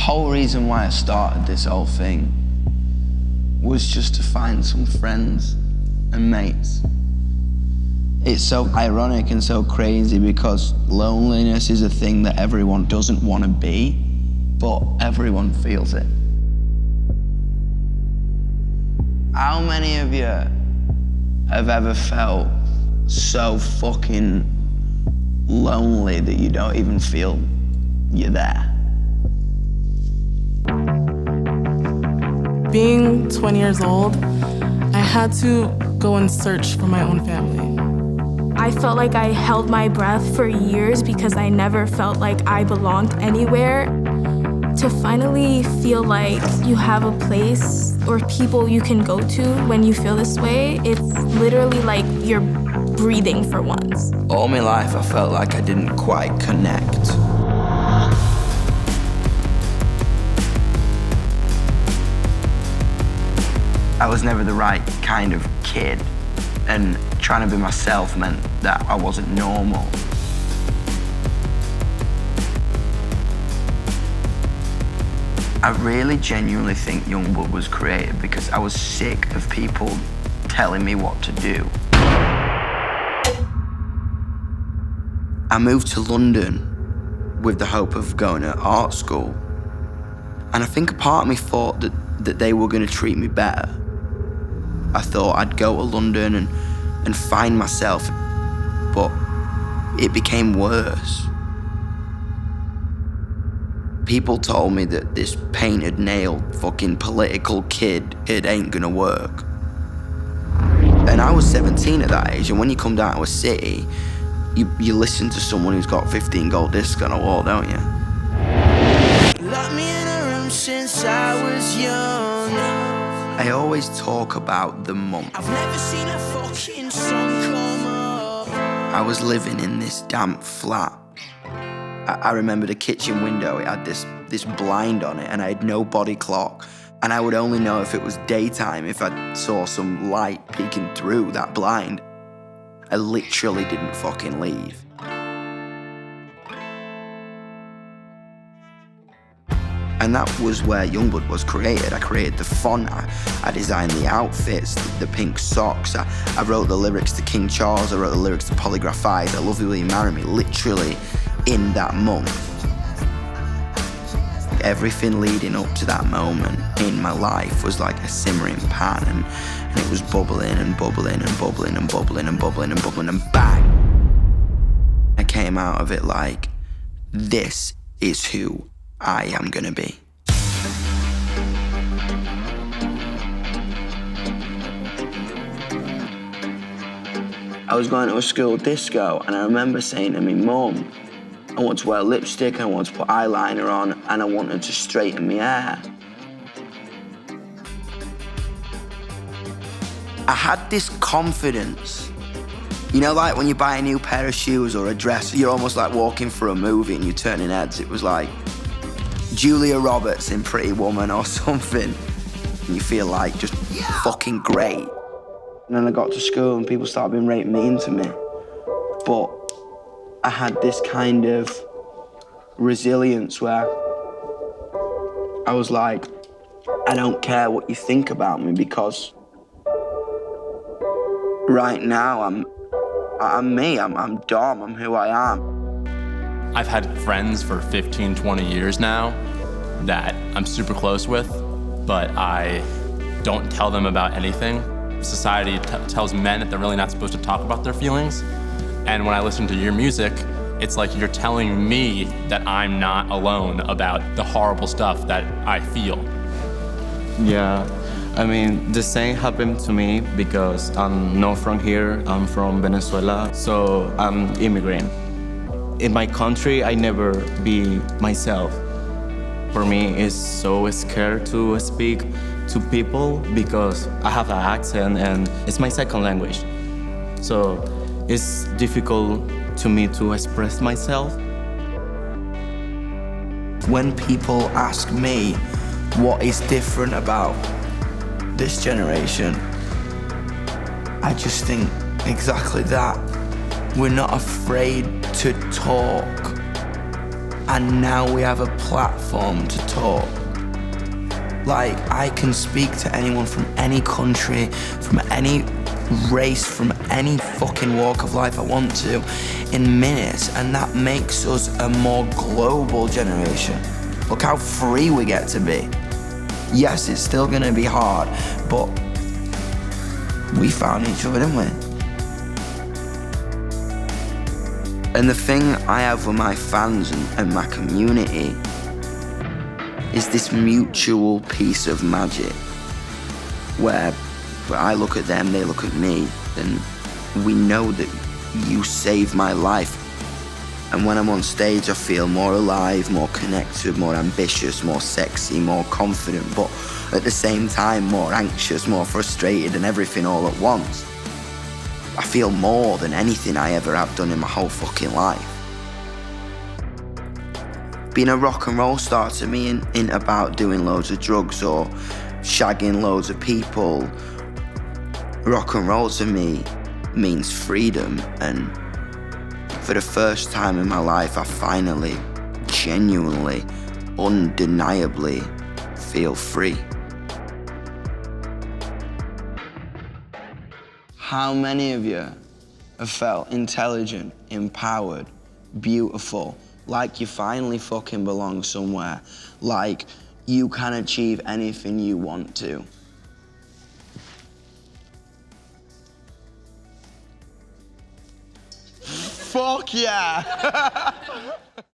whole reason why I started this whole thing was just to find some friends and mates. It's so ironic and so crazy because loneliness is a thing that everyone doesn't want to be, but everyone feels it. How many of you have ever felt so fucking lonely that you don't even feel you're there? Being 20 years old, I had to go and search for my own family. I felt like I held my breath for years because I never felt like I belonged anywhere. To finally feel like you have a place or people you can go to when you feel this way, it's literally like you're breathing for once. All my life I felt like I didn't quite connect. I was never the right kind of kid, and trying to be myself meant that I wasn't normal. I really genuinely think YUNGBLUD was created because I was sick of people telling me what to do. I moved to London with the hope of going to art school. And I think a part of me thought that they were going to treat me better. I thought I'd go to London and find myself, but it became worse. People told me that this painted nailed fucking political kid, it ain't gonna work. And I was 17 at that age, and when you come down to a city, you listen to someone who's got 15 gold discs on a wall, don't you? Locked me in a room since I was young. I always talk about the month. I've never seen a fucking sun come up. I was living in this damp flat. I remember the kitchen window, it had this blind on it and I had no body clock. And I would only know if it was daytime if I saw some light peeking through that blind. I literally didn't fucking leave. And that was where YUNGBLUD was created. I created the font, I designed the outfits, the pink socks. I wrote the lyrics to King Charles, I wrote the lyrics to Polygraph Eyes, I Love You Will You Marry Me, literally in that month. Everything leading up to that moment in my life was like a simmering pan, and it was bubbling and bubbling and bubbling and bubbling and bubbling and bubbling, and bang! I came out of it like, this is who I am gonna be. I was going to a school disco and I remember saying to my mum, I want to wear lipstick, I want to put eyeliner on, and I wanted to straighten my hair. I had this confidence. You know, like when you buy a new pair of shoes or a dress, you're almost like walking for a movie and you're turning heads. It was like Julia Roberts in Pretty Woman or something. And you feel like just fucking great. And then I got to school and people started being right mean to me. But I had this kind of resilience where I was like, I don't care what you think about me because right now I'm me, I'm Dom, I'm who I am. I've had friends for 15, 20 years now that I'm super close with, but I don't tell them about anything. Society tells men that they're really not supposed to talk about their feelings. And when I listen to your music, it's like you're telling me that I'm not alone about the horrible stuff that I feel. Yeah, I mean, the same happened to me because I'm not from here, I'm from Venezuela, so I'm immigrant. In my country, I never be myself. For me, it's so scared to speak to people because I have an accent and it's my second language. So it's difficult to me to express myself. When people ask me what is different about this generation, I just think exactly that. We're not afraid to talk And now we have a platform to talk. Like, I can speak to anyone from any country, from any race, from any fucking walk of life I want to in minutes, and that makes us a more global generation. Look how free we get to be. Yes, it's still gonna be hard, but we found each other, didn't we? And the thing I have with my fans and my community is this mutual piece of magic where I look at them, they look at me, and we know that you saved my life. And when I'm on stage, I feel more alive, more connected, more ambitious, more sexy, more confident, but at the same time, more anxious, more frustrated, and everything all at once. I feel more than anything I ever have done in my whole fucking life. Being a rock and roll star to me ain't about doing loads of drugs or shagging loads of people. Rock and roll to me means freedom, and for the first time in my life, I finally, genuinely, undeniably feel free. How many of you have felt intelligent, empowered, beautiful, like you finally fucking belong somewhere, like you can achieve anything you want to? Fuck yeah!